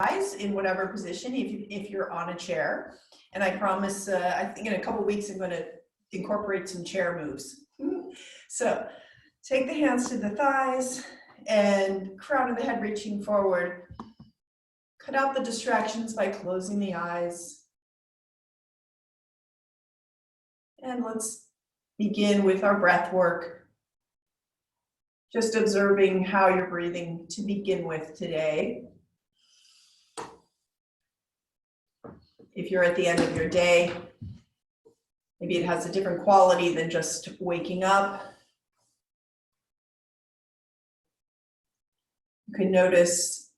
thighs in whatever position, if you're on a chair. And I promise, I think in a couple weeks, I'm going to incorporate some chair moves. So take the hands to the thighs and crown of the head reaching forward. Cut out the distractions by closing the eyes. And let's begin with our breath work. Just observing how you're breathing to begin with today. If you're at the end of your day, maybe it has a different quality than just waking up. You can notice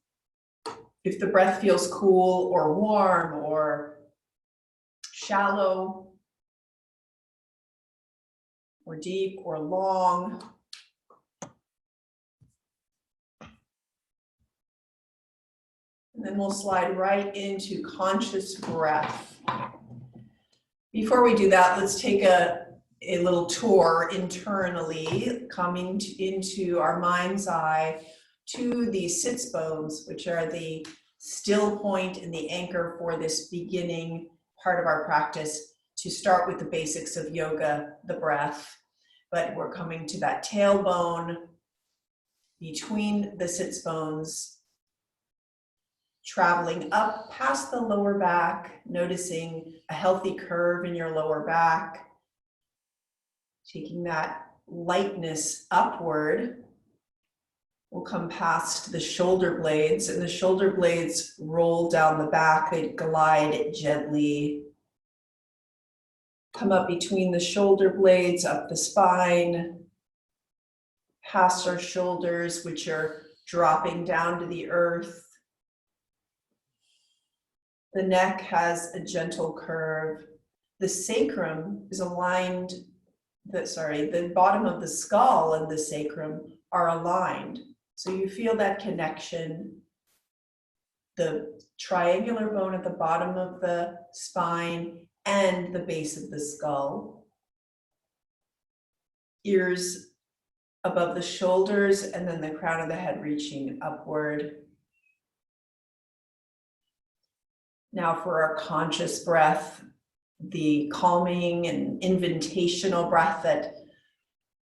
if the breath feels cool or warm or shallow or deep or long. And then we'll slide right into conscious breath. Before we do that, let's take a little tour internally, coming into our mind's eye to the sits bones, which are the still point and the anchor for this beginning part of our practice, to start with the basics of yoga, the breath. But we're coming to that tailbone between the sits bones, traveling up past the lower back, noticing a healthy curve in your lower back, taking that lightness upward. We'll come past the shoulder blades, and the shoulder blades roll down the back. They glide gently. Come up between the shoulder blades, up the spine, past our shoulders, which are dropping down to the earth. The neck has a gentle curve. The sacrum is aligned, the bottom of the skull and the sacrum are aligned. So you feel that connection. The triangular bone at the bottom of the spine and the base of the skull. Ears above the shoulders, and then the crown of the head reaching upward. Now for our conscious breath, the calming and invitational breath that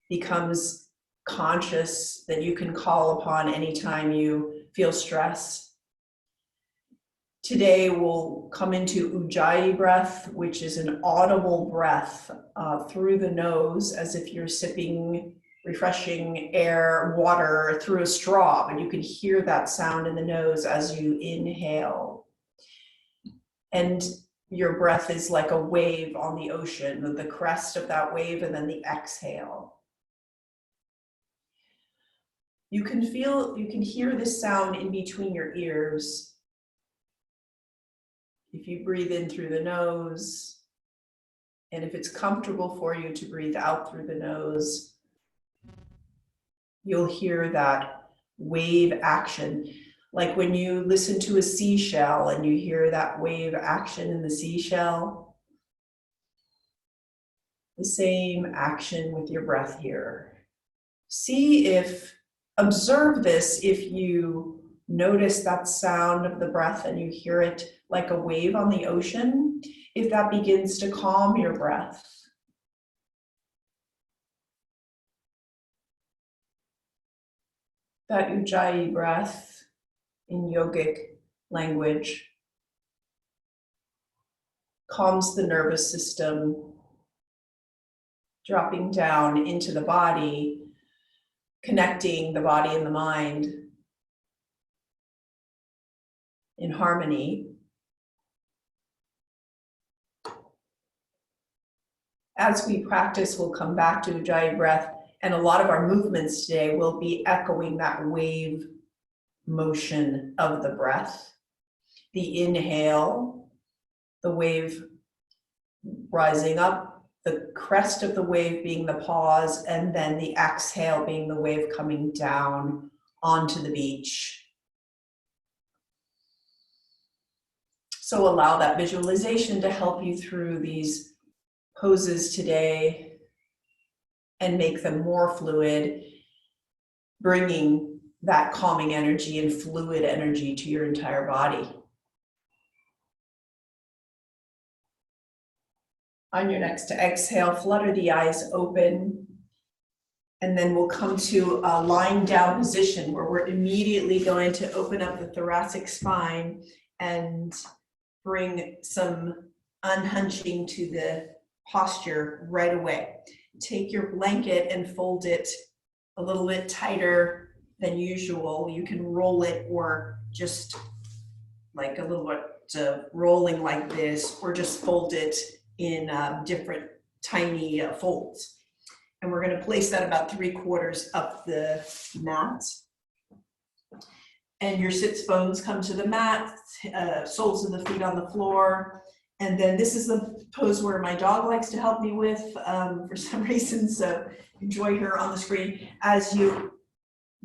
becomes conscious, that you can call upon anytime you feel stress. Today we'll come into Ujjayi breath, which is an audible breath through the nose, as if you're sipping refreshing air, water through a straw, but you can hear that sound in the nose as you inhale. And your breath is like a wave on the ocean, with the crest of that wave and then the exhale. You can hear this sound in between your ears. If you breathe in through the nose, and if it's comfortable for you to breathe out through the nose, you'll hear that wave action. Like when you listen to a seashell and you hear that wave action in the seashell, the same action with your breath here. Observe this if you notice that sound of the breath and you hear it like a wave on the ocean, if that begins to calm your breath. That Ujjayi breath in yogic language calms the nervous system, dropping down into the body, connecting the body and the mind in harmony. As we practice, we'll come back to Ujjayi breath, and a lot of our movements today will be echoing that wave motion of the breath. The inhale, the wave rising up, the crest of the wave being the pause, and then the exhale being the wave coming down onto the beach. So allow that visualization to help you through these poses today and make them more fluid, bringing that calming energy and fluid energy to your entire body. On your next exhale, flutter the eyes open. And then we'll come to a lying down position where we're immediately going to open up the thoracic spine and bring some unhunching to the posture right away. Take your blanket and fold it a little bit tighter than usual. You can roll it or just like a little bit rolling like this, or just fold it in different tiny folds. And we're going to place that about 3/4 up the mat. And your sits bones come to the mat, soles of the feet on the floor. And then this is the pose where my dog likes to help me with for some reason, so enjoy her on the screen as you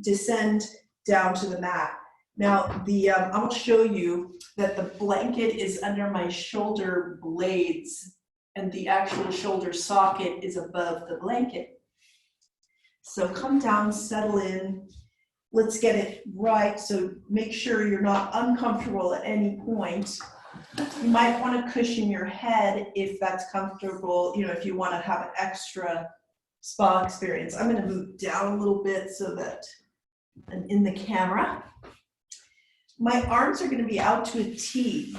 descend down to the mat. Now, I will show you that the blanket is under my shoulder blades and the actual shoulder socket is above the blanket. So come down, settle in. Let's get it right. So make sure you're not uncomfortable at any point. You might want to cushion your head if that's comfortable, if you want to have an extra spa experience. I'm going to move down a little bit so that I'm in the camera. My arms are going to be out to a T.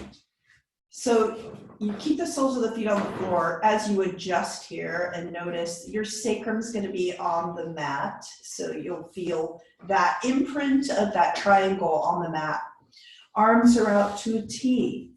So you keep the soles of the feet on the floor as you adjust here, and notice your sacrum is going to be on the mat. So you'll feel that imprint of that triangle on the mat. Arms are out to a T.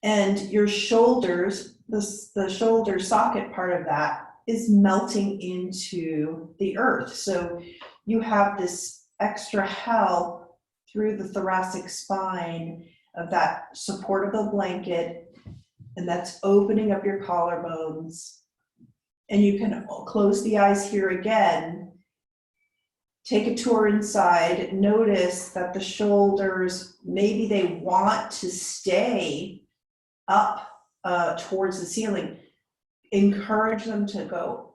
And your shoulders, the shoulder socket part of that is melting into the earth. So you have this extra help through the thoracic spine of that support of the blanket, and that's opening up your collarbones. And you can close the eyes here again. Take a tour inside. Notice that the shoulders, maybe they want to stay up towards the ceiling. Encourage them to go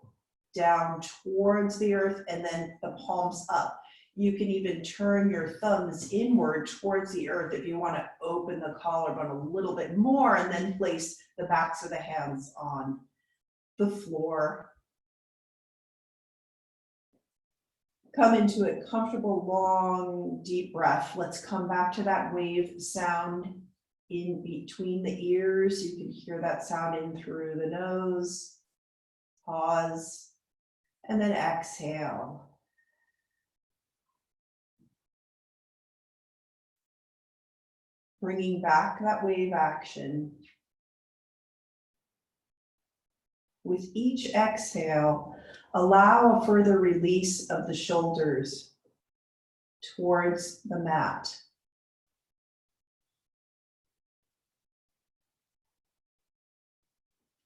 down towards the earth and then the palms up. You can even turn your thumbs inward towards the earth if you want to open the collarbone a little bit more, and then place the backs of the hands on the floor. Come into a comfortable, long, deep breath. Let's come back to that wave sound in between the ears. You can hear that sound in through the nose. Pause, and then exhale. Bringing back that wave action. With each exhale, allow a further release of the shoulders towards the mat.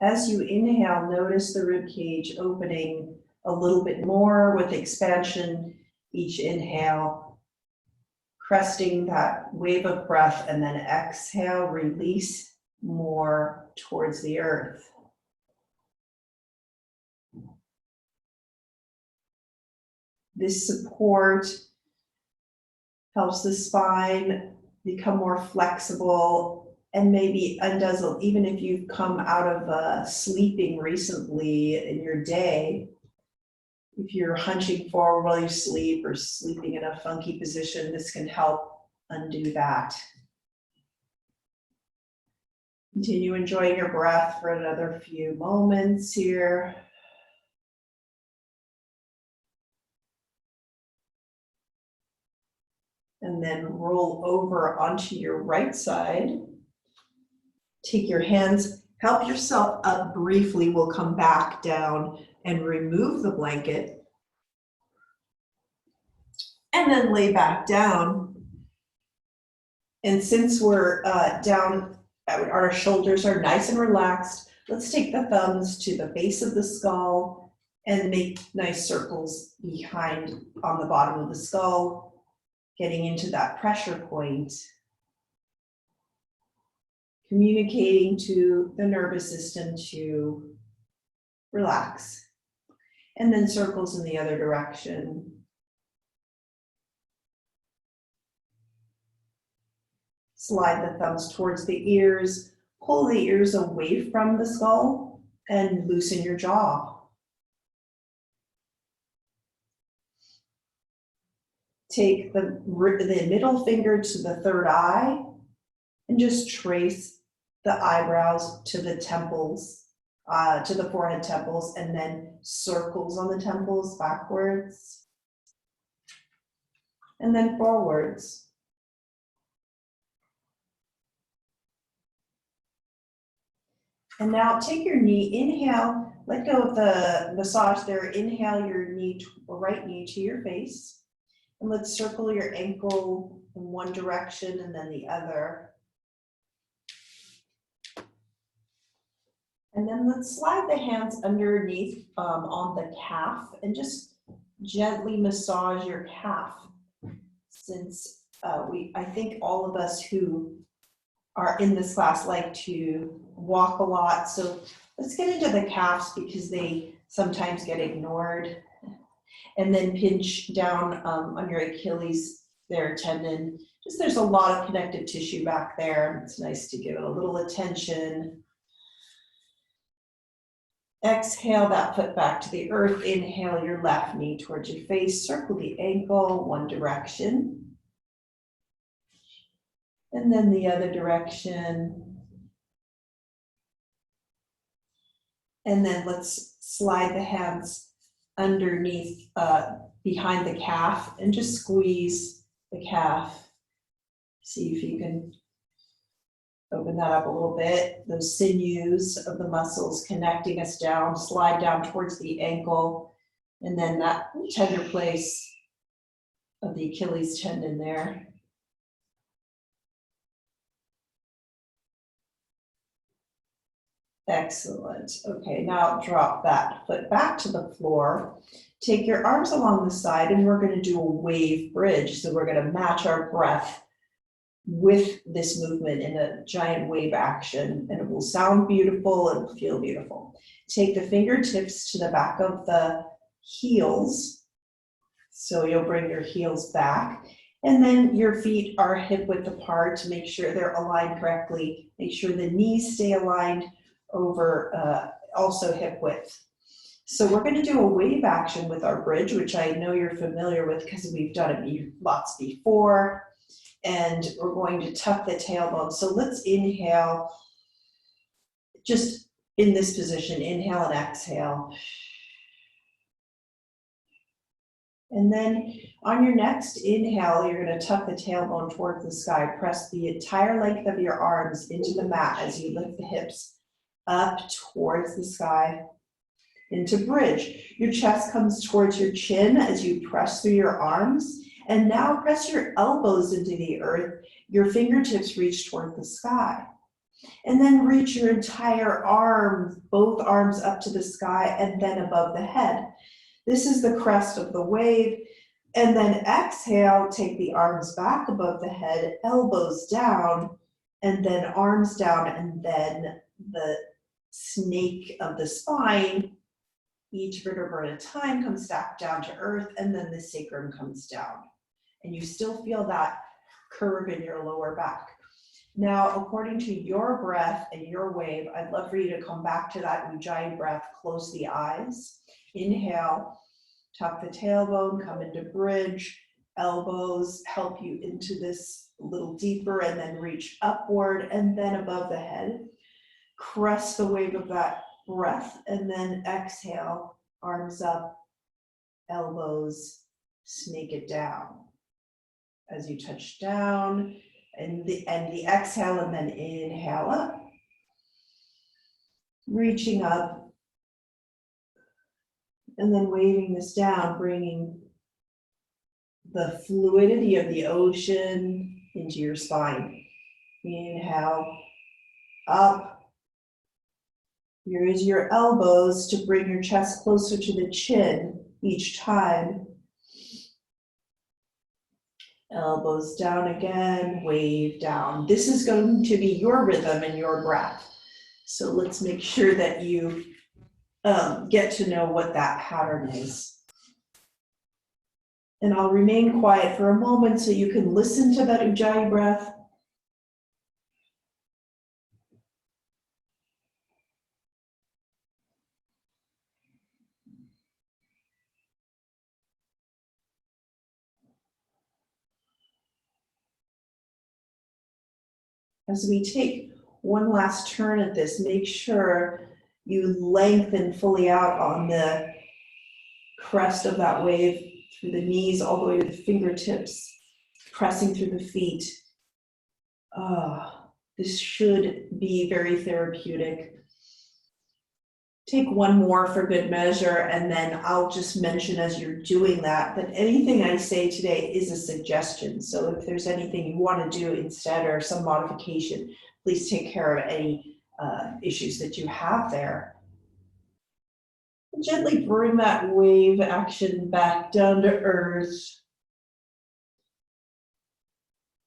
As you inhale, notice the rib cage opening a little bit more with expansion each inhale. Cresting that wave of breath, and then exhale, release more towards the earth. This support helps the spine become more flexible, and maybe undoes, even if you've come out of sleeping recently in your day. If you're hunching forward while you sleep or sleeping in a funky position, this can help undo that. Continue enjoying your breath for another few moments here. And then roll over onto your right side. Take your hands, help yourself up briefly. We'll come back down and remove the blanket. And then lay back down. And since we're down, our shoulders are nice and relaxed, let's take the thumbs to the base of the skull and make nice circles behind on the bottom of the skull, getting into that pressure point. Communicating to the nervous system to relax. And then circles in the other direction. Slide the thumbs towards the ears, pull the ears away from the skull, and loosen your jaw. Take the middle finger to the third eye and just trace the eyebrows to the temples, to the forehead temples, and then circles on the temples backwards and then forwards. And now take your knee, inhale, let go of the massage there, inhale your right knee to your face. And let's circle your ankle in one direction and then the other. And then let's slide the hands underneath on the calf and just gently massage your calf. Since I think all of us who are in this class like to walk a lot. So let's get into the calves because they sometimes get ignored. And then pinch down on your Achilles there tendon. Just there's a lot of connective tissue back there. It's nice to give it a little attention. Exhale that foot back to the earth. Inhale your left knee towards your face. Circle the ankle one direction. And then the other direction. And then let's slide the hands underneath, behind the calf and just squeeze the calf. See if you can open that up a little bit. Those sinews of the muscles connecting us down, slide down towards the ankle, and then that tender place of the Achilles tendon there. Excellent. Okay, now drop that foot back to the floor. Take your arms along the side and we're going to do a wave bridge. So we're going to match our breath with this movement in a giant wave action, and it will sound beautiful and feel beautiful. Take the fingertips to the back of the heels. So you'll bring your heels back. And then your feet are hip width apart to make sure they're aligned correctly. Make sure the knees stay aligned over also hip width. So we're going to do a wave action with our bridge, which I know you're familiar with because we've done it lots before. And we're going to tuck the tailbone. So let's inhale, just in this position, inhale and exhale. And then on your next inhale, you're going to tuck the tailbone towards the sky. Press the entire length of your arms into the mat as you lift the hips up towards the sky, into bridge. Your chest comes towards your chin as you press through your arms. And now press your elbows into the earth. Your fingertips reach toward the sky. And then reach your entire arm, both arms up to the sky and then above the head. This is the crest of the wave. And then exhale, take the arms back above the head, elbows down, and then arms down, and then the snake of the spine, each vertebra at a time, comes back down to earth, and then the sacrum comes down. And you still feel that curve in your lower back. Now, according to your breath and your wave, I'd love for you to come back to that Ujjayi breath, close the eyes. Inhale, tuck the tailbone, come into bridge, elbows help you into this a little deeper, and then reach upward and then above the head. Crest the wave of that breath, and then exhale, arms up, elbows, snake it down. As you touch down, and the exhale, and then inhale up. Reaching up, and then waving this down, bringing the fluidity of the ocean into your spine. Inhale, up. Use your elbows to bring your chest closer to the chin each time. Elbows down again, wave down. This is going to be your rhythm and your breath. So let's make sure that you get to know what that pattern is. And I'll remain quiet for a moment so you can listen to that Ujjayi breath As we take one last turn at this, make sure you lengthen fully out on the crest of that wave through the knees all the way to the fingertips, pressing through the feet. This should be very therapeutic. Take one more for good measure, and then I'll just mention as you're doing that anything I say today is a suggestion. So if there's anything you want to do instead or some modification, please take care of any issues that you have there. And gently bring that wave action back down to earth.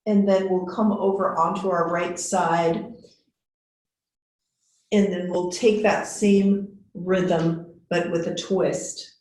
And then we'll come over onto our right side. And then we'll take that same rhythm, but with a twist.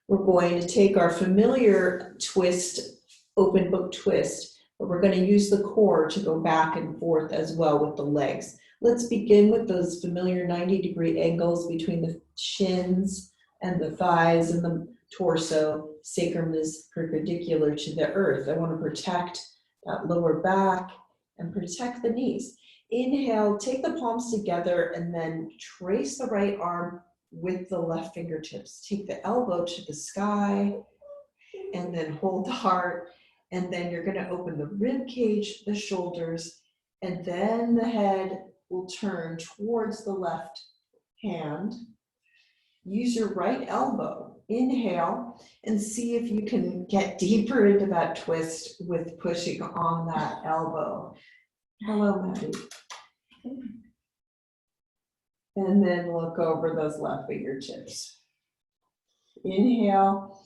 We're going to take our familiar twist, open book twist, but we're going to use the core to go back and forth as well with the legs. Let's begin with those familiar 90-degree angles between the shins and the thighs and the torso. Sacrum is perpendicular to the earth. I want to protect that lower back and protect the knees. Inhale, take the palms together and then trace the right arm with the left fingertips. Take the elbow to the sky and then hold the heart. And then you're going to open the rib cage, the shoulders, and then the head will turn towards the left hand. Use your right elbow. Inhale and see if you can get deeper into that twist with pushing on that elbow. Hello, Maddie. And then look over those left fingertips. Inhale.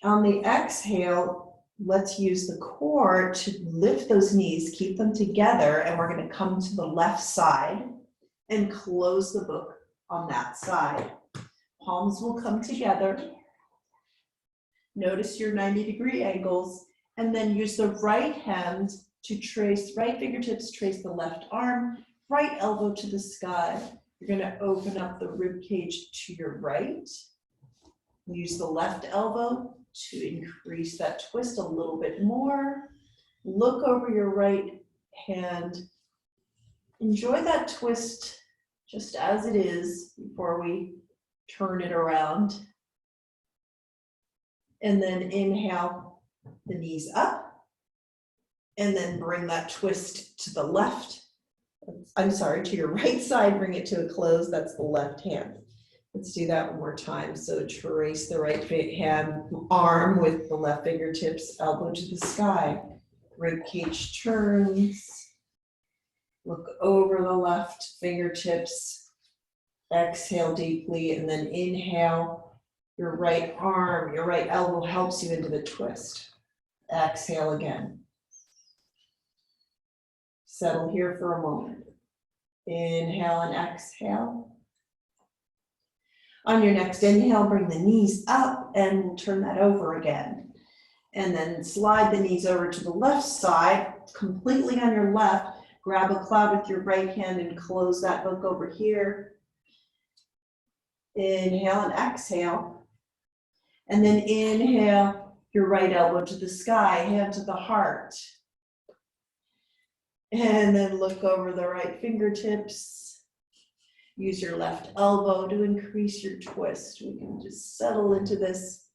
On the exhale, let's use the core to lift those knees, keep them together, and we're going to come to the left side and close the book on that side. Palms will come together. Notice your 90-degree angles, and then use the right hand to trace, right fingertips, trace the left arm, right elbow to the sky. You're going to open up the rib cage to your right. Use the left elbow to increase that twist a little bit more. Look over your right hand. Enjoy that twist just as it is before we turn it around. And then inhale, the knees up. And then bring that twist to the left. I'm sorry, to your right side, bring it to a close. That's the left hand. Let's do that one more time. So trace the right hand arm with the left fingertips, elbow to the sky. Rib cage turns. Look over the left fingertips. Exhale deeply and then inhale. Your right arm, your right elbow helps you into the twist. Exhale again. Settle here for a moment. Inhale and exhale. On your next inhale, bring the knees up and we'll turn that over again. And then slide the knees over to the left side, completely on your left. Grab a cloud with your right hand and close that book over here. Inhale and exhale. And then inhale, your right elbow to the sky, hand to the heart. And then look over the right fingertips. Use your left elbow to increase your twist. We can just settle into this.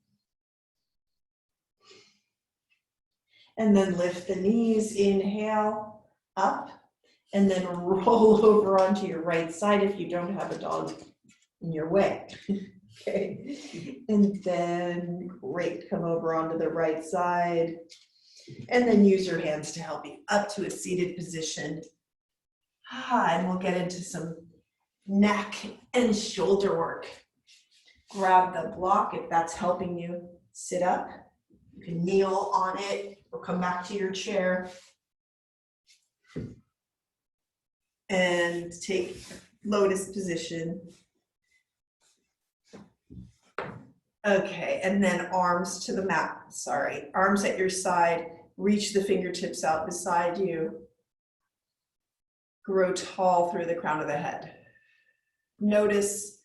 And then lift the knees, inhale, up, and then roll over onto your right side if you don't have a dog in your way. Okay, and then great, come over onto the right side. And then use your hands to help you up to a seated position. And we'll get into some neck and shoulder work. Grab the block if that's helping you sit up. You can kneel on it or come back to your chair. And take lotus position. Okay, and then arms to the mat, sorry. Arms at your side, reach the fingertips out beside you. Grow tall through the crown of the head. Notice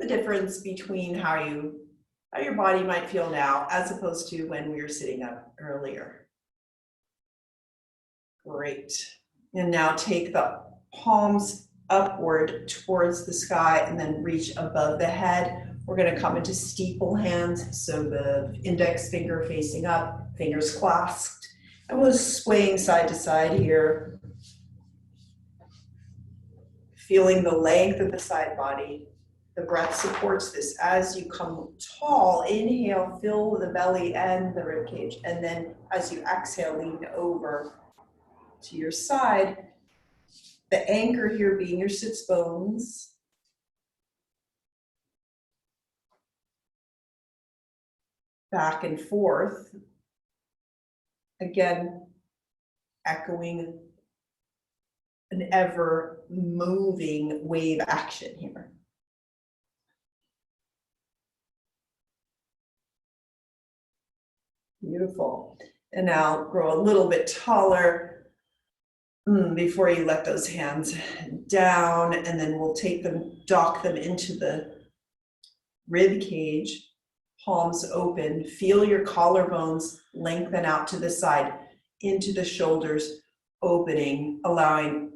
the difference between how your body might feel now as opposed to when we were sitting up earlier. Great. And now take the palms upward towards the sky and then reach above the head. We're going to come into steeple hands. So the index finger facing up, fingers clasped. And we're swaying side to side here. Feeling the length of the side body. The breath supports this. As you come tall, inhale, fill the belly and the rib cage. And then as you exhale, lean over to your side. The anchor here being your sits bones. Back and forth. Again, echoing an ever moving wave action here. Beautiful. And now grow a little bit taller before you let those hands down, and then we'll take them, dock them into the rib cage, palms open. Feel your collarbones lengthen out to the side, into the shoulders, opening, allowing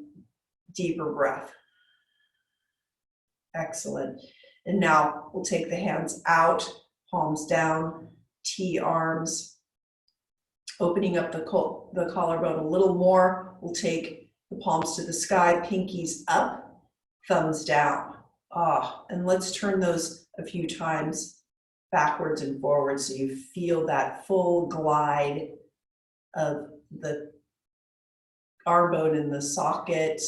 deeper breath. Excellent. And now we'll take the hands out, palms down, T arms, opening up the collarbone a little more. We'll take the palms to the sky, pinkies up, thumbs down. And let's turn those a few times backwards and forwards so you feel that full glide of the arm bone in the socket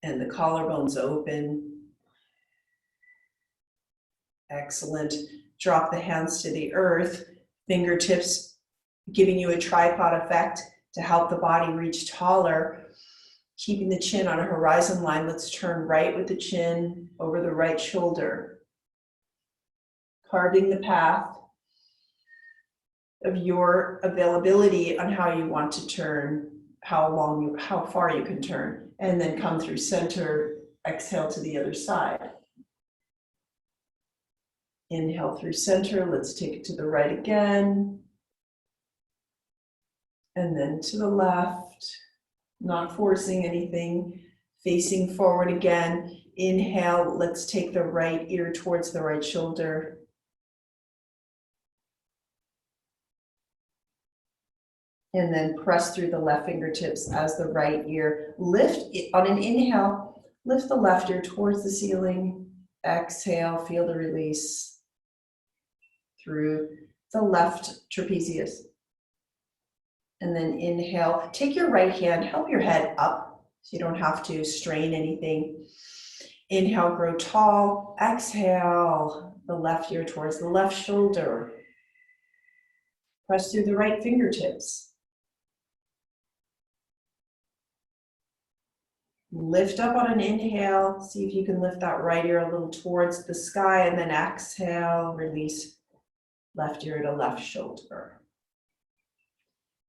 and the collarbones open. Excellent. Drop the hands to the earth, fingertips giving you a tripod effect to help the body reach taller. Keeping the chin on a horizon line, let's turn right with the chin over the right shoulder. Carving the path of your availability on how you want to turn, how far you can turn, and then come through center, exhale to the other side. Inhale through center, let's take it to the right again. And then to the left, not forcing anything, facing forward again. Inhale, let's take the right ear towards the right shoulder. And then press through the left fingertips as the right ear. Lift, on an inhale, lift the left ear towards the ceiling. Exhale, feel the release through the left trapezius. And then inhale, take your right hand, help your head up so you don't have to strain anything. Inhale, grow tall. Exhale, the left ear towards the left shoulder. Press through the right fingertips. Lift up on an inhale. See if you can lift that right ear a little towards the sky, and then exhale, release left ear to left shoulder.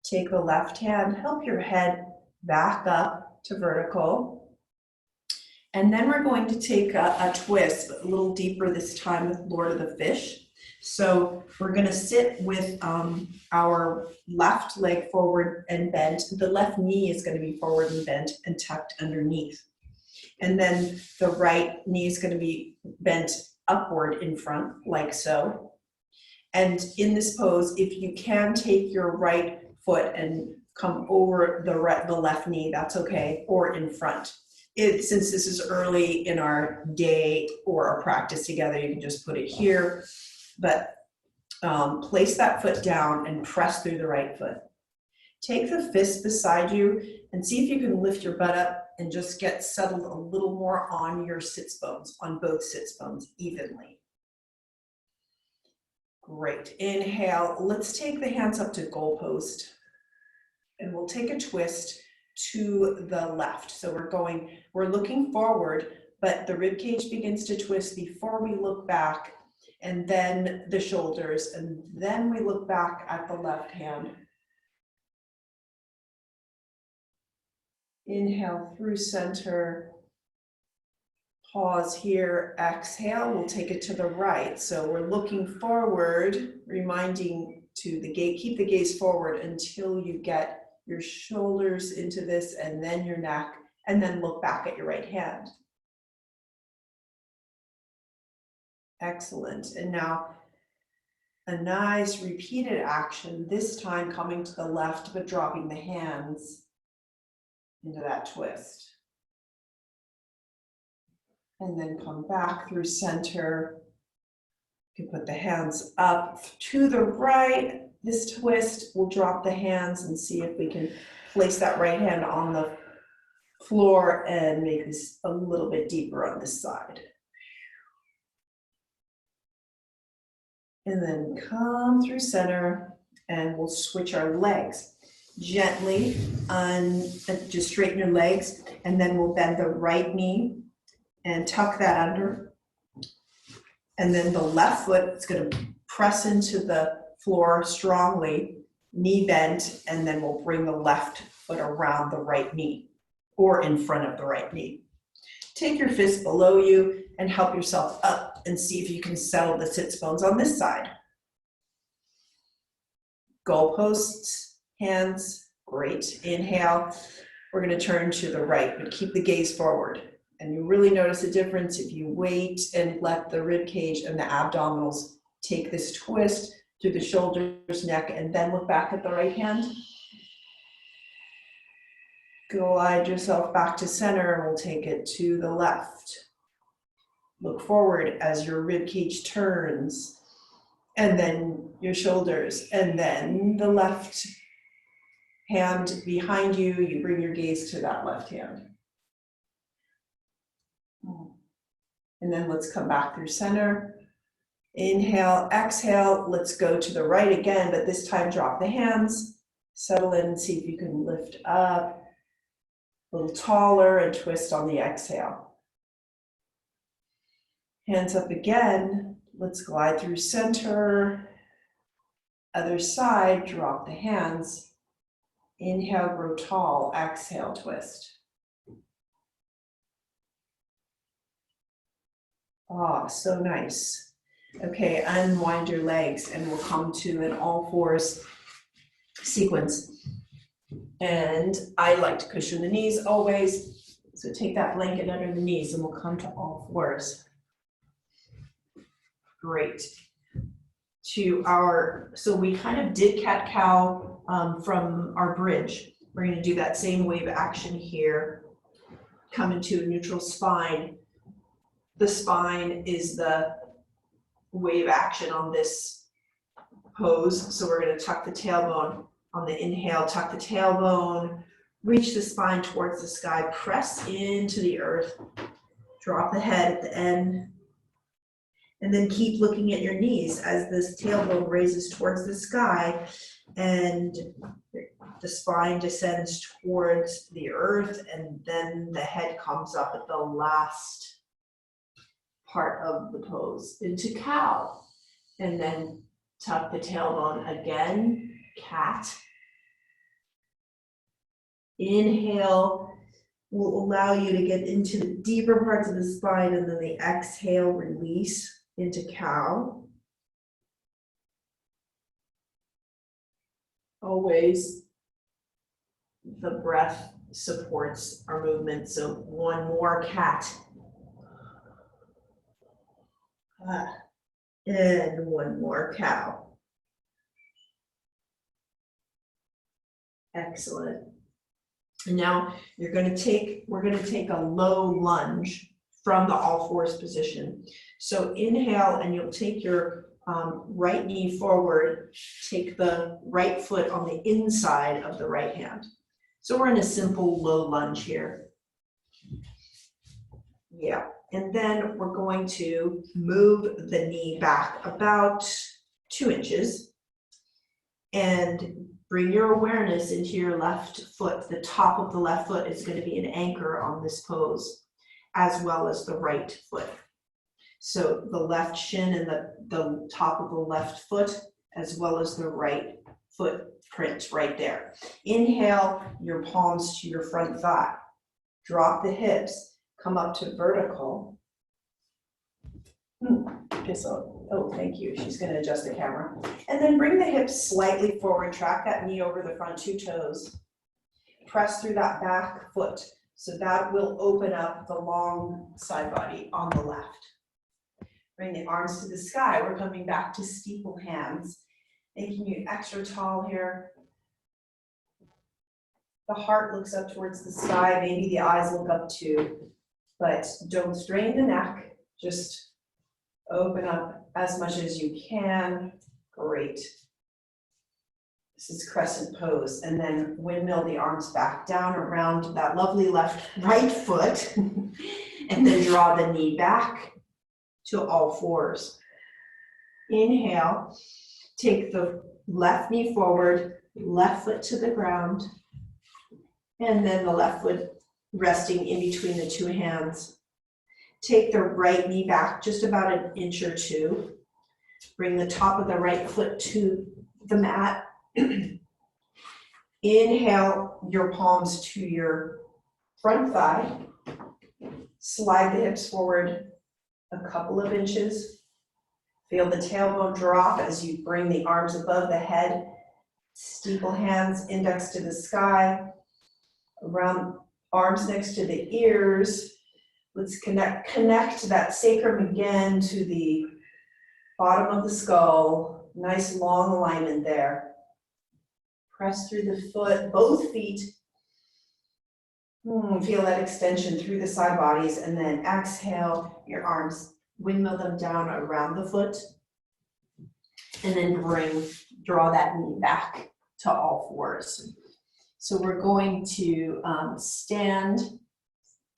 Take the left hand, help your head back up to vertical. And then we're going to take a twist, but a little deeper this time with Lord of the Fish. So we're going to sit with our left leg forward and bent. The left knee is going to be forward and bent and tucked underneath. And then the right knee is going to be bent upward in front, like so. And in this pose, if you can take your right foot and come over the left knee, that's okay, or in front. Since this is early in our day or our practice together, you can just put it here. But place that foot down and press through the right foot. Take the fist beside you and see if you can lift your butt up and just get settled a little more on your sits bones, on both sits bones evenly. Great. Inhale. Let's take the hands up to goal post. And we'll take a twist to the left. So we're looking forward, but the rib cage begins to twist before we look back, and then the shoulders, and then we look back at the left hand. Inhale through center. Pause here. Exhale. We'll take it to the right. So we're looking forward, reminding to the gaze, keep the gaze forward until you get your shoulders into this, and then your neck, and then look back at your right hand. Excellent. And now a nice repeated action, this time coming to the left, but dropping the hands into that twist. And then come back through center. You can put the hands up to the right. This twist, we'll drop the hands and see if we can place that right hand on the floor and make this a little bit deeper on this side. And then come through center, and we'll switch our legs. Gently, just straighten your legs, and then we'll bend the right knee and tuck that under. And then the left foot is going to press into the floor strongly, knee bent, and then we'll bring the left foot around the right knee or in front of the right knee. Take your fist below you and help yourself up and see if you can settle the sits bones on this side. Goalposts, hands, great. Inhale, we're going to turn to the right, but keep the gaze forward. And you really notice a difference if you wait and let the rib cage and the abdominals take this twist through the shoulders, neck, and then look back at the right hand. Glide yourself back to center, and we'll take it to the left. Look forward as your rib cage turns, and then your shoulders, and then the left hand behind you, you bring your gaze to that left hand. And then let's come back through center. Inhale, exhale, let's go to the right again, but this time drop the hands. Settle in and see if you can lift up. A little taller and twist on the exhale. Hands up again. Let's glide through center. Other side, drop the hands. Inhale, grow tall. Exhale, twist. Ah, so nice. Okay, unwind your legs and we'll come to an all fours sequence. And I like to cushion the knees always. So take that blanket under the knees and we'll come to all fours. Great. So we kind of did cat-cow from our bridge. We're going to do that same wave action here. Come into a neutral spine. The spine is the wave action on this pose. So we're going to tuck the tailbone. On the inhale, tuck the tailbone, reach the spine towards the sky, press into the earth, drop the head at the end, and then keep looking at your knees as this tailbone raises towards the sky and the spine descends towards the earth, and then the head comes up at the last part of the pose into cow, and then tuck the tailbone again. Cat. Inhale will allow you to get into the deeper parts of the spine, and then the exhale, release into cow. Always the breath supports our movement. So one more cat. And one more cow. Excellent. And now we're going to take a low lunge from the all fours position. So inhale, and you'll take your right knee forward, take the right foot on the inside of the right hand. So we're in a simple low lunge here. Yeah, and then we're going to move the knee back about 2 inches and bring your awareness into your left foot. The top of the left foot is going to be an anchor on this pose, as well as the right foot. So the left shin and the top of the left foot, as well as the right footprint right there. Inhale, your palms to your front thigh. Drop the hips, come up to vertical. Oh, thank you. She's going to adjust the camera. And then bring the hips slightly forward, track that knee over the front 2 toes. press through that back foot. So that will open up the long side body on the left. Bring the arms to the sky. We're coming back to steeple hands, making you extra tall here. The heart looks up towards the sky. Maybe the eyes look up too, but don't strain the neck. Just open up as much as you can. Great. This is crescent pose, and then windmill the arms back down around that lovely right foot, and then draw the knee back to all fours. Inhale, take the left knee forward, left foot to the ground, and then the left foot resting in between the two hands. Take the right knee back just about an inch or two. Bring the top of the right foot to the mat. Inhale your palms to your front thigh. Slide the hips forward a couple of inches. Feel the tailbone drop as you bring the arms above the head. Steeple hands, index to the sky. Around arms next to the ears. Let's connect that sacrum again to the bottom of the skull. Nice long alignment there. Press through the foot, both feet. Feel that extension through the side bodies, and then exhale your arms, windmill them down around the foot, and then draw that knee back to all fours. So we're going to stand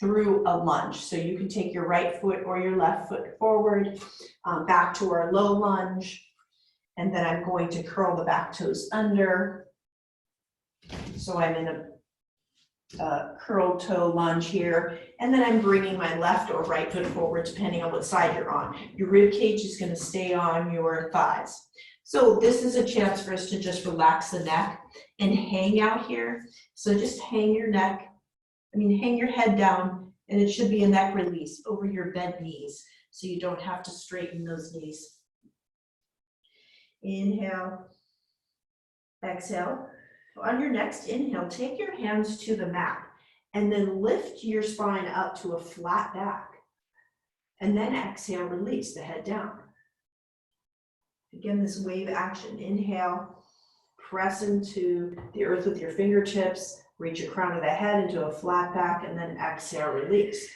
through a lunge. So you can take your right foot or your left foot forward, back to our low lunge, and then I'm going to curl the back toes under. So I'm in a curled toe lunge here, and then I'm bringing my left or right foot forward depending on what side you're on. Your rib cage is going to stay on your thighs. So this is a chance for us to just relax the neck and hang out here. So just hang your hang your head down, and it should be a neck release over your bent knees, so you don't have to straighten those knees. Inhale, exhale. On your next inhale, take your hands to the mat and then lift your spine up to a flat back. And then exhale, release the head down. Again, this wave action. Inhale, press into the earth with your fingertips, reach your crown of the head into a flat back, and then exhale, release.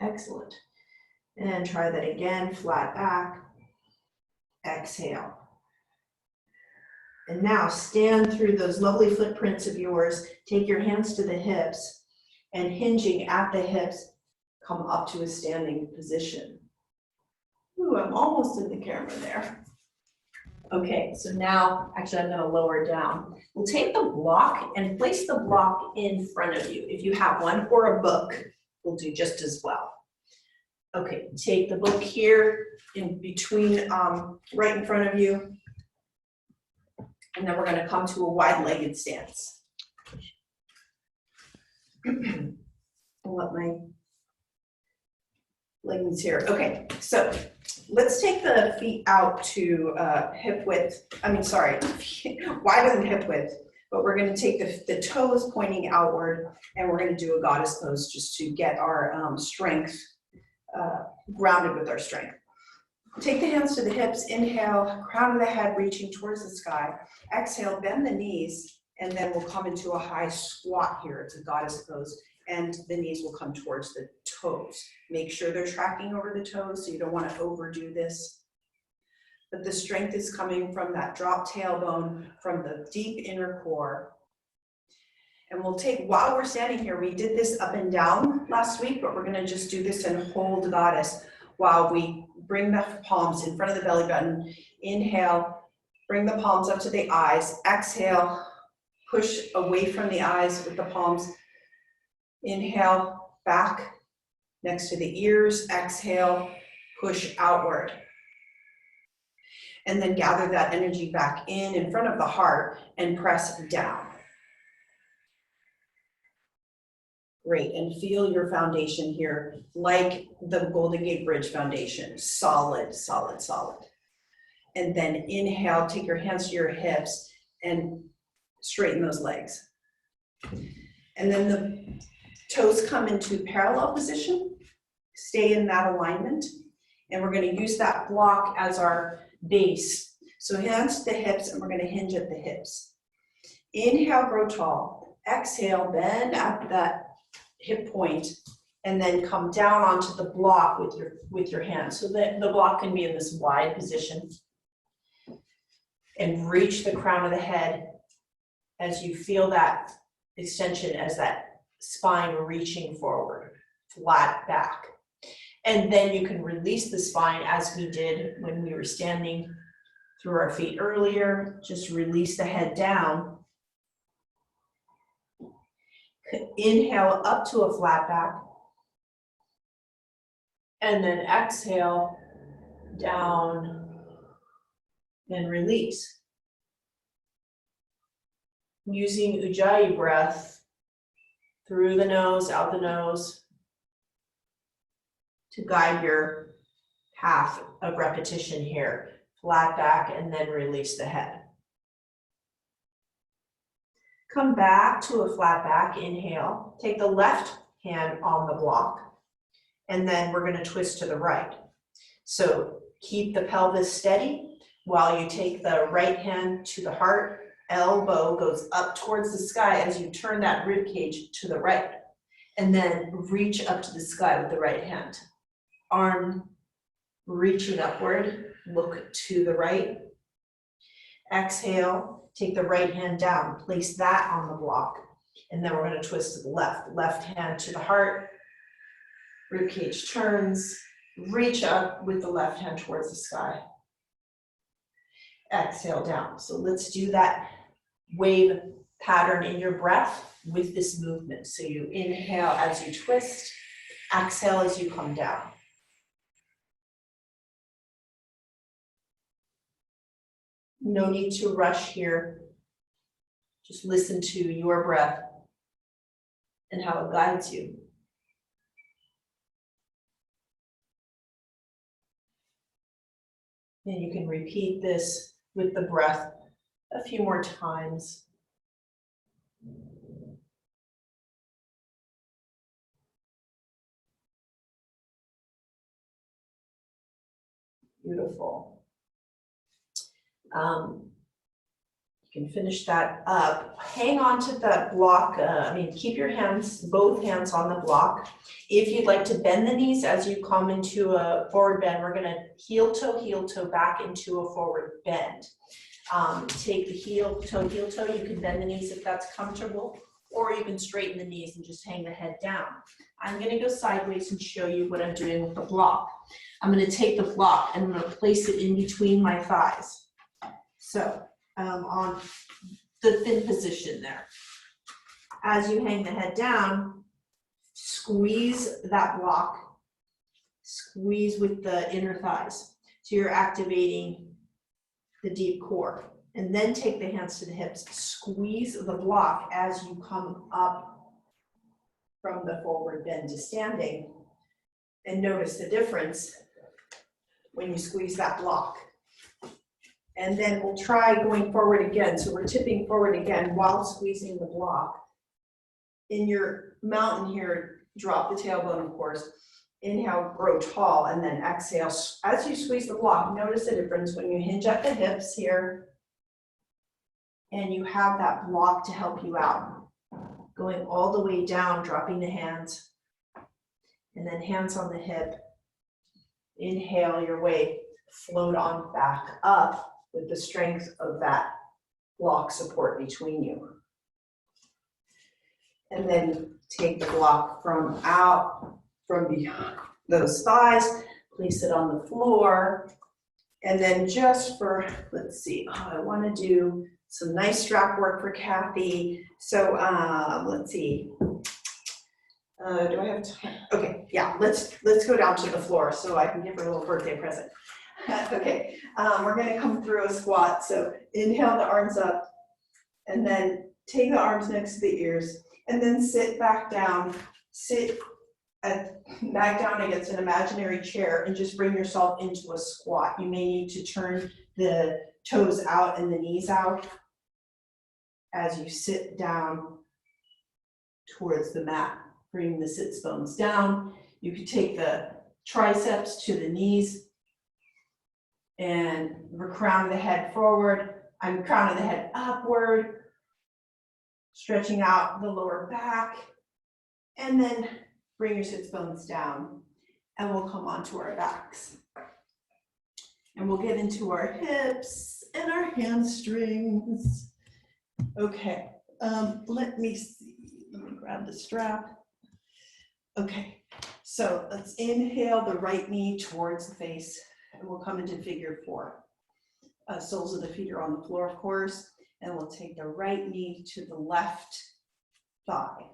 Excellent. And try that again, flat back, exhale. And now stand through those lovely footprints of yours. Take your hands to the hips, and hinging at the hips, come up to a standing position. Ooh, I'm almost in the camera there. Okay, so now, actually I'm gonna lower down. We'll take the block and place the block in front of you. If you have one, or a book, will do just as well. Okay, take the book here in between, right in front of you. And then we're going to come to a wide-legged stance. I'll let my leggings here. Okay, so let's take the feet out to hip width. Wider than hip width. But we're going to take the toes pointing outward, and we're going to do a goddess pose just to get our strength grounded with our strength. Take the hands to the hips, inhale, crown of the head reaching towards the sky. Exhale, bend the knees, and then we'll come into a high squat here. It's a goddess pose, and the knees will come towards the toes. Make sure they're tracking over the toes, so you don't want to overdo this. But the strength is coming from that drop tailbone, from the deep inner core. And we'll take, while we're standing here, we did this up and down last week, but we're going to just do this and hold goddess while we bring the palms in front of the belly button. Inhale, bring the palms up to the eyes. Exhale, push away from the eyes with the palms. Inhale, back next to the ears. Exhale, push outward. And then gather that energy back in front of the heart and press down. Great, and feel your foundation here, like the Golden Gate Bridge foundation, solid, solid, solid. And then inhale, take your hands to your hips and straighten those legs. And then the toes come into parallel position, stay in that alignment, and we're going to use that block as our base. So hands to the hips, and we're going to hinge at the hips. Inhale, grow tall. Exhale, bend at that hip point, and then come down onto the block with your hands. So that the block can be in this wide position. And reach the crown of the head as you feel that extension, as that spine reaching forward, flat back. And then you can release the spine as we did when we were standing through our feet earlier. Just release the head down. Inhale up to a flat back. And then exhale down and release. Using Ujjayi breath through the nose, out the nose, to guide your path of repetition here. Flat back and then release the head. Come back to a flat back, inhale. Take the left hand on the block, and then we're going to twist to the right. So keep the pelvis steady while you take the right hand to the heart. Elbow goes up towards the sky as you turn that rib cage to the right, and then reach up to the sky with the right hand. Arm reaching upward, look to the right. Exhale, take the right hand down, place that on the block, and then we're going to twist to the left. Left hand to the heart, rib cage turns, reach up with the left hand towards the sky. Exhale down. So let's do that wave pattern in your breath with this movement. So you inhale as you twist, exhale as you come down. No need to rush here. Just listen to your breath and how it guides you. And you can repeat this with the breath a few more times. Beautiful. You can finish that up. Hang on to that block. Keep your hands, both hands on the block. If you'd like to bend the knees as you come into a forward bend, we're gonna heel toe back into a forward bend. Take the heel toe. You can bend the knees if that's comfortable, or you can straighten the knees and just hang the head down. I'm gonna go sideways and show you what I'm doing with the block. I'm gonna take the block and I'm gonna place it in between my thighs. So on the thin position there. As you hang the head down, squeeze that block, squeeze with the inner thighs. So you're activating the deep core. And then take the hands to the hips, squeeze the block as you come up from the forward bend to standing. And notice the difference when you squeeze that block. And then we'll try going forward again. So we're tipping forward again while squeezing the block. In your mountain here, drop the tailbone, of course. Inhale, grow tall, and then exhale. As you squeeze the block, notice the difference when you hinge at the hips here, and you have that block to help you out. Going all the way down, dropping the hands, and then hands on the hip. Inhale your way, float on back up with the strength of that block support between you. And then take the block from behind those thighs, place it on the floor. And then just for, let's see, I want to do some nice strap work for Kathy. So let's see. Do I have time? Okay, yeah, let's go down to the floor so I can give her a little birthday present. Okay, we're gonna come through a squat. So inhale the arms up, and then take the arms next to the ears, and then sit back down. Back down against an imaginary chair and just bring yourself into a squat. You may need to turn the toes out and the knees out. as you sit down towards the mat. Bring the sits bones down. You can take the triceps to the knees and we're crowning the head forward. I'm crowning the head upward, stretching out the lower back, and then bring your sits bones down and we'll come onto our backs. And we'll get into our hips and our hamstrings. Okay, let me see, let me grab the strap. Okay, so let's inhale the right knee towards the face and we'll come into figure four. Soles of the feet are on the floor, of course, and we'll take the right knee to the left thigh.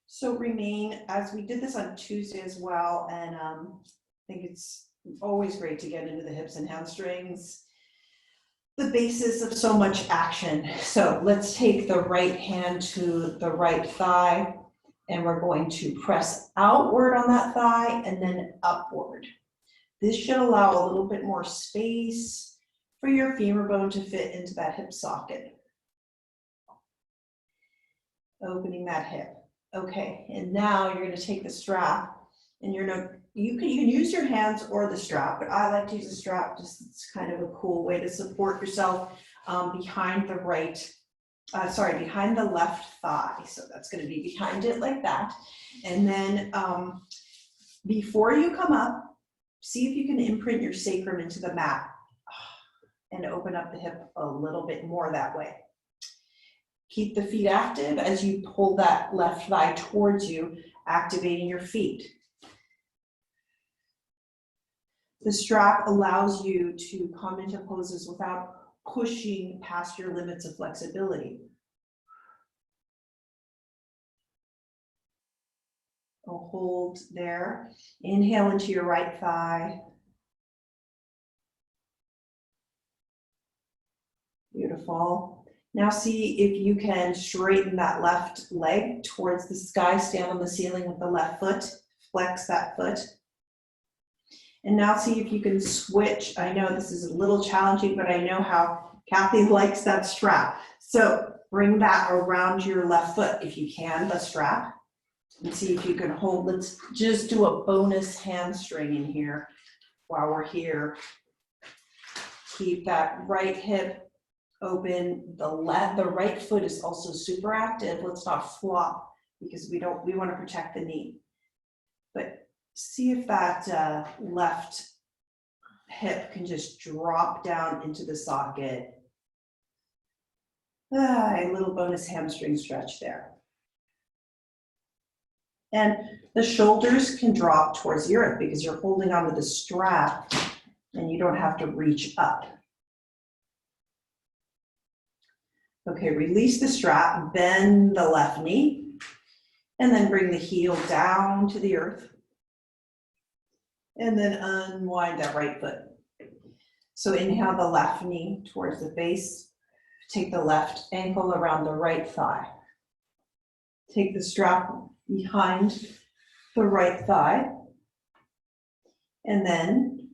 So remain, as we did this on Tuesday as well, and I think it's always great to get into the hips and hamstrings, the basis of so much action. So let's take the right hand to the right thigh, and we're going to press outward on that thigh and then upward. This should allow a little bit more space for your femur bone to fit into that hip socket. Opening that hip. Okay, and now you're going to take the strap, and you can use your hands or the strap, but I like to use the strap. Just it's kind of a cool way to support yourself behind the behind the left thigh. So that's going to be behind it like that. And then before you come up, see if you can imprint your sacrum into the mat and open up the hip a little bit more that way. Keep the feet active as you pull that left thigh towards you, activating your feet. The strap allows you to come into poses without pushing past your limits of flexibility. I'll hold there. Inhale into your right thigh. Beautiful. Now see if you can straighten that left leg towards the sky, stand on the ceiling with the left foot, flex that foot. And now see if you can switch. I know this is a little challenging, but I know how Kathy likes that strap. So bring that around your left foot if you can, the strap, and see if you can hold. Let's just do a bonus hamstring in here while we're here. Keep that right hip open. The right foot is also super active. Let's not flop because we want to protect the knee. But see if that left hip can just drop down into the socket. A little bonus hamstring stretch there. And the shoulders can drop towards the earth because you're holding onto the strap and you don't have to reach up. Okay, release the strap, bend the left knee, and then bring the heel down to the earth. And then unwind that right foot. So inhale the left knee towards the face. Take the left ankle around the right thigh. Take the strap behind the right thigh. And then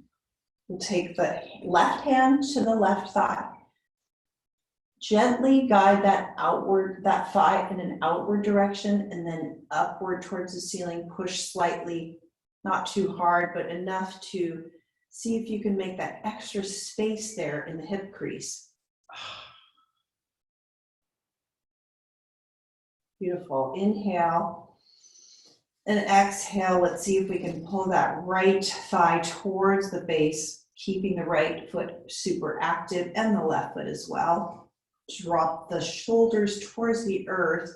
we'll take the left hand to the left thigh. Gently guide that thigh in an outward direction and then upward towards the ceiling. Push slightly, not too hard, but enough to see if you can make that extra space there in the hip crease. Beautiful. Inhale and exhale. Let's see if we can pull that right thigh towards the base, keeping the right foot super active and the left foot as well. Drop the shoulders towards the earth,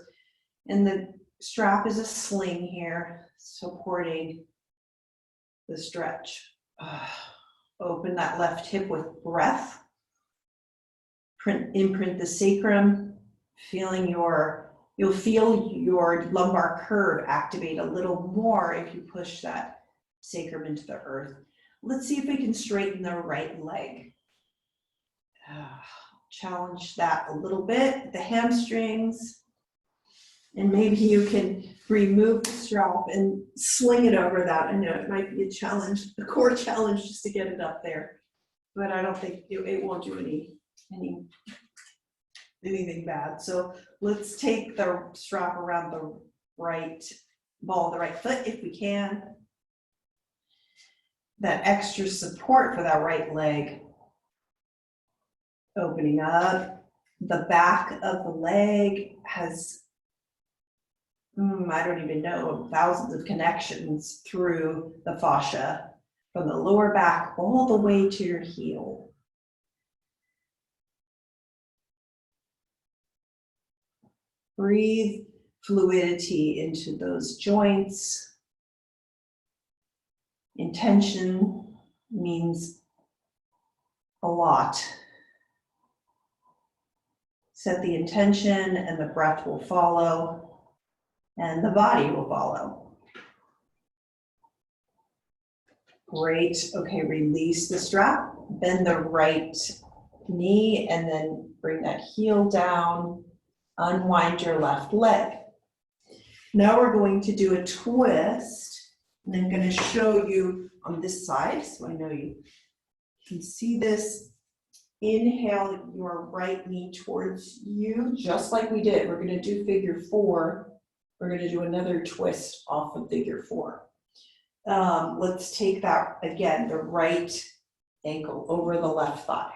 and the strap is a sling here, supporting the stretch. Open that left hip with breath. Imprint the sacrum, you'll feel your lumbar curve activate a little more if you push that sacrum into the earth. Let's see if we can straighten the right leg. Challenge that a little bit, the hamstrings, and maybe you can remove the strap and sling it over that. I know it might be a challenge, a core challenge just to get it up there, but I don't think it won't do any anything bad. So let's take the strap around the right ball of the right foot if we can. That extra support for that right leg. Opening up. The back of the leg has, I don't even know, thousands of connections through the fascia from the lower back all the way to your heel. Breathe fluidity into those joints. Intention means a lot. Set the intention and the breath will follow and the body will follow. Great. Okay, release the strap, bend the right knee and then bring that heel down. Unwind your left leg. Now we're going to do a twist, and I'm going to show you on this side, so I know you can see this. Inhale your right knee towards you, just like we did. We're going to do figure four. We're going to do another twist off of figure four. Let's take that again, the right ankle over the left thigh.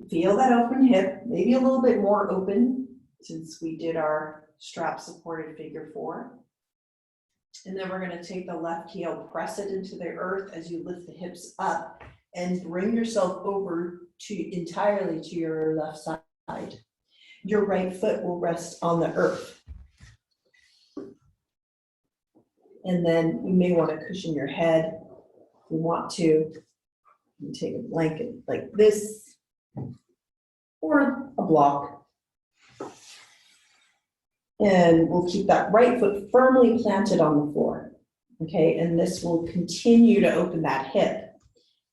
Feel that open hip, maybe a little bit more open since we did our strap supported figure four. And then we're going to take the left heel, press it into the earth as you lift the hips up and bring yourself over to entirely to your left side. Your right foot will rest on the earth. And then you may want to cushion your head. If you want to, you take a blanket like this, or a block. And we'll keep that right foot firmly planted on the floor. Okay, and this will continue to open that hip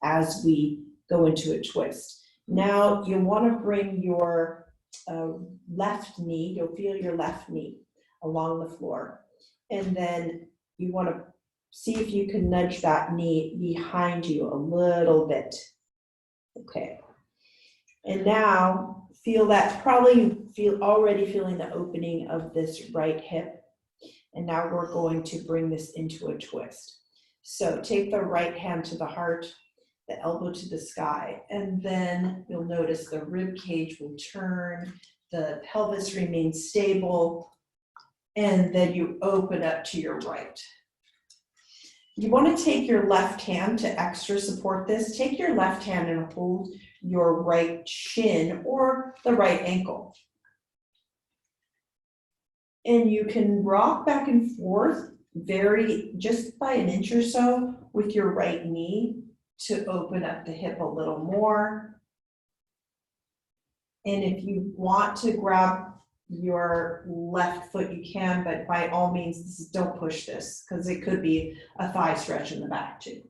as we go into a twist. Now you want to bring your left knee, you'll feel your left knee along the floor. And then you want to see if you can nudge that knee behind you a little bit. Okay. And now feel that, probably already feeling the opening of this right hip. And now we're going to bring this into a twist. So take the right hand to the heart, the elbow to the sky, and then you'll notice the rib cage will turn, the pelvis remains stable, and then you open up to your right. You want to take your left hand to extra support this. Take your left hand and hold your right shin or the right ankle. And you can rock back and forth just by an inch or so with your right knee to open up the hip a little more. And if you want to grab your left foot, you can, but by all means, don't push this because it could be a thigh stretch in the back too.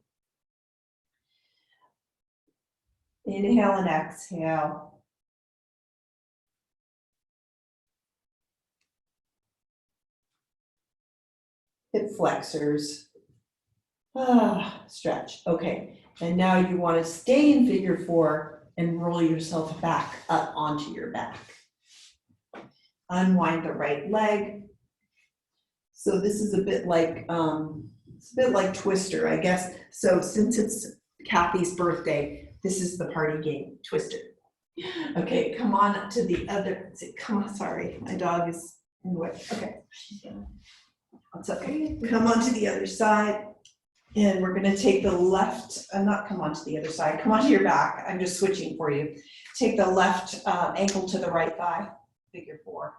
Inhale and exhale. Hip flexors. Stretch. Okay, and now you want to stay in figure four and roll yourself back up onto your back. Unwind the right leg. So this is a bit like Twister, I guess. So since it's Kathy's birthday, this is the party game, Twister. Okay, come on to the other. Come on, sorry, my dog is in the way. Okay, it's okay. Come on to the other side. And we're going to take the left, not come onto the other side, come onto your back. I'm just switching for you. Take the left ankle to the right thigh, figure four.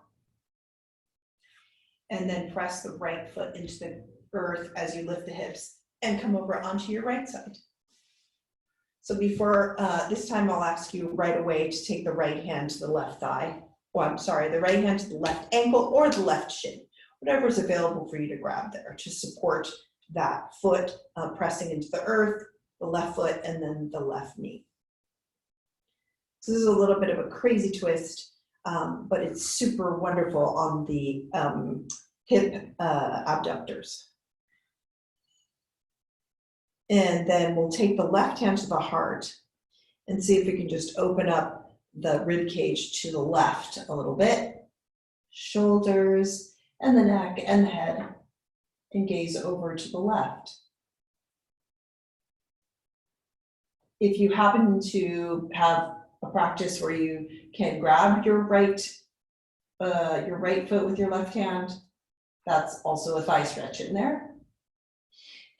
And then press the right foot into the earth as you lift the hips and come over onto your right side. So before, this time I'll ask you right away to take the right hand to the left thigh. Oh, I'm sorry, the right hand to the left ankle or the left shin, whatever's available for you to grab there to support that foot pressing into the earth, the left foot, and then the left knee. So this is a little bit of a crazy twist, but it's super wonderful on the hip abductors. And then we'll take the left hand to the heart and see if we can just open up the rib cage to the left a little bit. Shoulders and the neck and the head, and gaze over to the left. If you happen to have a practice where you can grab your right foot with your left hand, that's also a thigh stretch in there.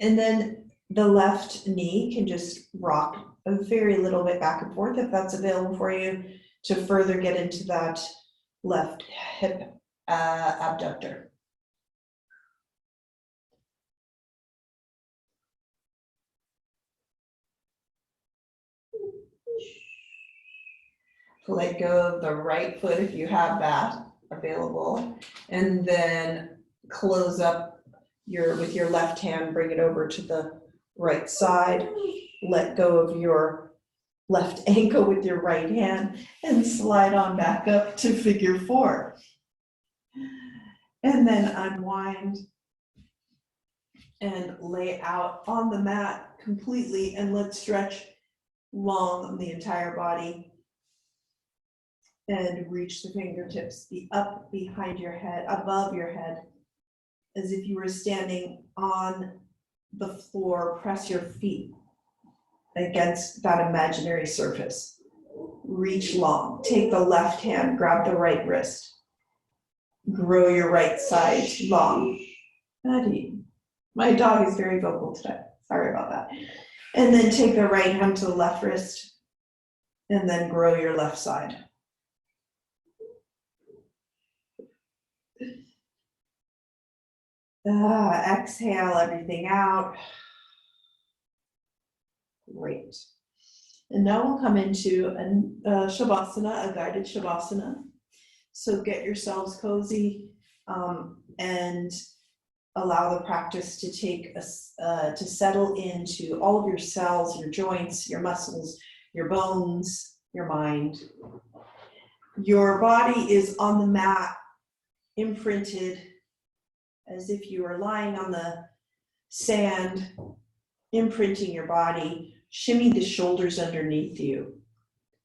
And then the left knee can just rock a very little bit back and forth if that's available for you to further get into that left hip abductor. Let go of the right foot if you have that available, and then close up with your left hand, bring it over to the right side. Let go of your left ankle with your right hand and slide on back up to figure four. And then unwind and lay out on the mat completely, and let's stretch long the entire body. And reach the fingertips up behind your head, above your head, as if you were standing on the floor. Press your feet against that imaginary surface. Reach long. Take the left hand, grab the right wrist. Grow your right side long. My dog is very vocal today. Sorry about that. And then take the right hand to the left wrist, and then grow your left side. Exhale everything out. Great. And now we'll come into a Shavasana, a guided Shavasana. So get yourselves cozy and allow the practice to to settle into all of your cells, your joints, your muscles, your bones, your mind. Your body is on the mat, imprinted as if you were lying on the sand, imprinting your body. Shimmy the shoulders underneath you,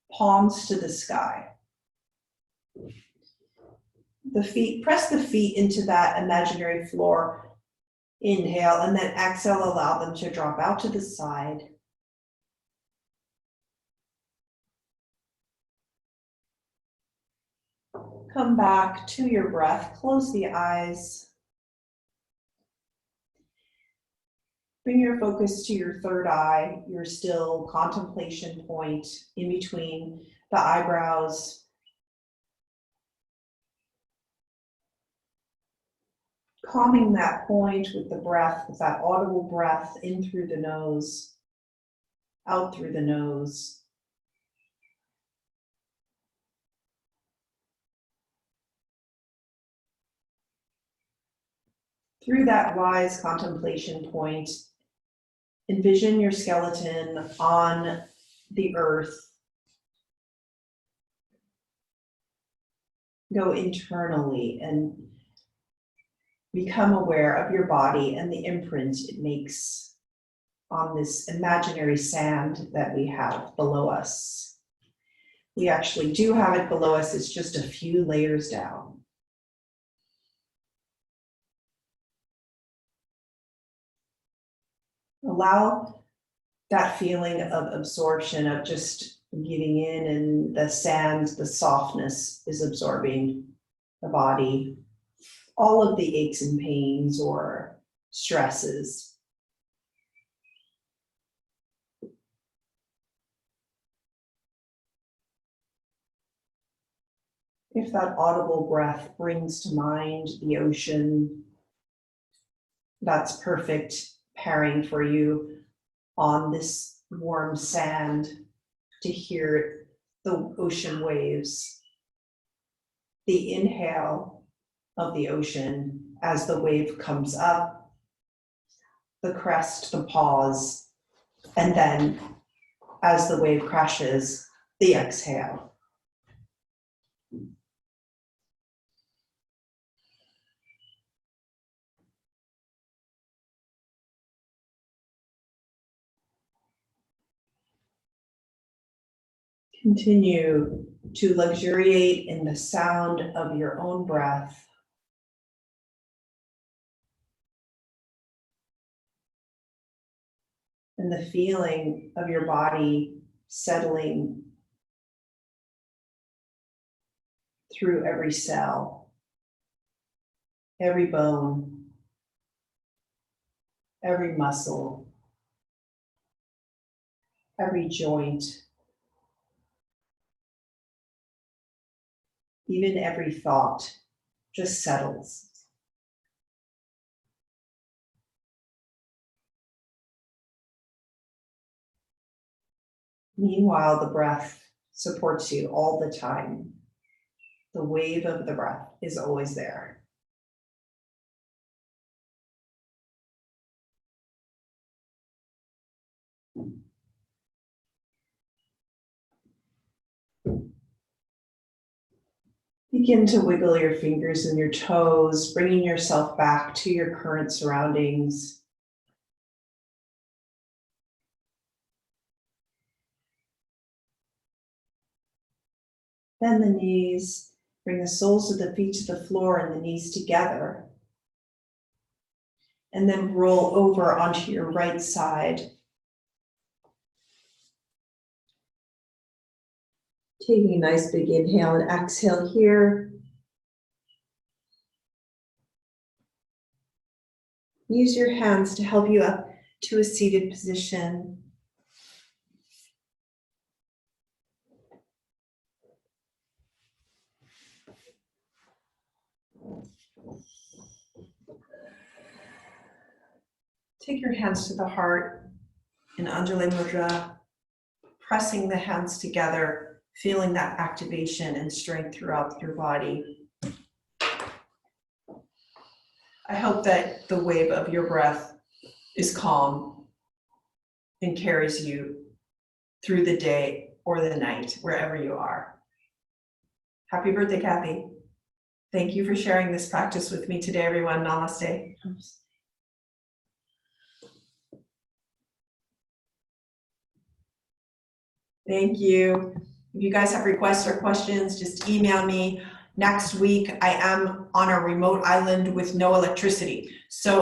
palms to the sky. The feet, press the feet into that imaginary floor. Inhale, and then exhale, allow them to drop out to the side. Come back to your breath, close the eyes. Bring your focus to your third eye, your still contemplation point in between the eyebrows. Calming that point with the breath, with that audible breath in through the nose, out through the nose. Through that wise contemplation point, envision your skeleton on the earth. Go internally and become aware of your body and the imprint it makes on this imaginary sand that we have below us. We actually do have it below us, it's just a few layers down. Allow that feeling of absorption, of just giving in, and the sand, the softness is absorbing the body. All of the aches and pains or stresses. If that audible breath brings to mind the ocean, that's perfect pairing for you on this warm sand to hear the ocean waves. The inhale of the ocean as the wave comes up, the crest, the pause, and then as the wave crashes, the exhale. Continue to luxuriate in the sound of your own breath. And the feeling of your body settling through every cell, every bone, every muscle, every joint, even every thought just settles. Meanwhile, the breath supports you all the time. The wave of the breath is always there. Begin to wiggle your fingers and your toes, bringing yourself back to your current surroundings. Bend the knees, bring the soles of the feet to the floor and the knees together. And then roll over onto your right side. Taking a nice big inhale and exhale here. Use your hands to help you up to a seated position. Take your hands to the heart in Anjali Mudra, pressing the hands together, feeling that activation and strength throughout your body. I hope that the wave of your breath is calm and carries you through the day or the night, wherever you are. Happy birthday, Kathy. Thank you for sharing this practice with me today, everyone. Namaste. Thank you. If you guys have requests or questions, just email me. Next week, I am on a remote island with no electricity. So